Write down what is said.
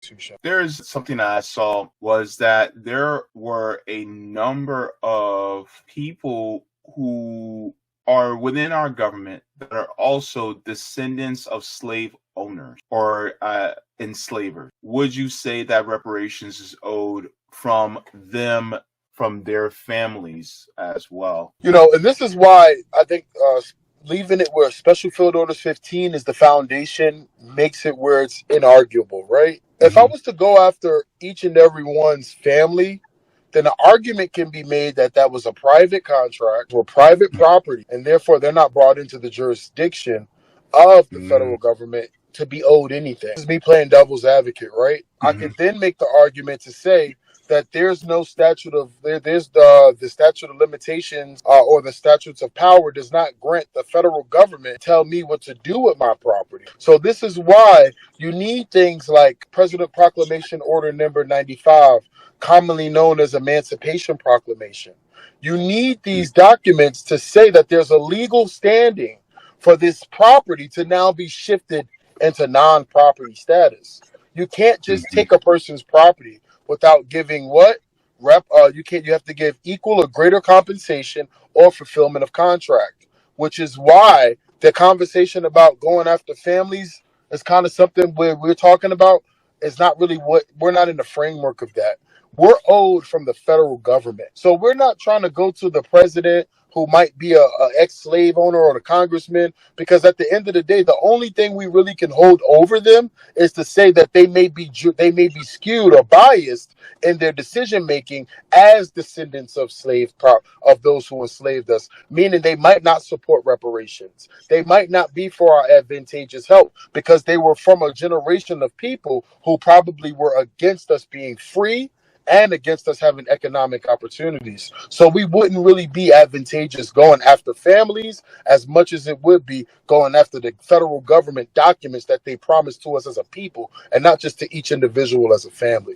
Constitution. There's something I saw was that there were a number of people who are within our government that are also descendants of slave owners or enslavers. Would you say that reparations is owed from them, from their families as well? And this is why I think leaving it where Special Field Orders 15 is the foundation makes it where it's inarguable, right? If I was to go after each and every one's family, then the argument can be made that that was a private contract or private property, and therefore they're not brought into the jurisdiction of the federal government to be owed anything. This is me playing devil's advocate, right? I could then make the argument to say that there's no statute of there's the statute of limitations or the statutes of power does not grant the federal government tell me what to do with my property. So this is why you need things like President Proclamation Order Number 95, commonly known as Emancipation Proclamation. You need these documents to say that there's a legal standing for this property to now be shifted into non-property status. You can't just take a person's property without giving you have to give equal or greater compensation or fulfillment of contract, which is why the conversation about going after families is kind of something where we're talking about is not really what we're not in the framework of that. We're owed from the federal government. So we're not trying to go to the president who might be a ex-slave owner or the congressman, because at the end of the day, the only thing we really can hold over them is to say that they may be skewed or biased in their decision making as descendants of of those who enslaved us, meaning they might not support reparations. They might not be for our advantageous help because they were from a generation of people who probably were against us being free and against us having economic opportunities. So we wouldn't really be advantageous going after families as much as it would be going after the federal government documents that they promised to us as a people and not just to each individual as a family.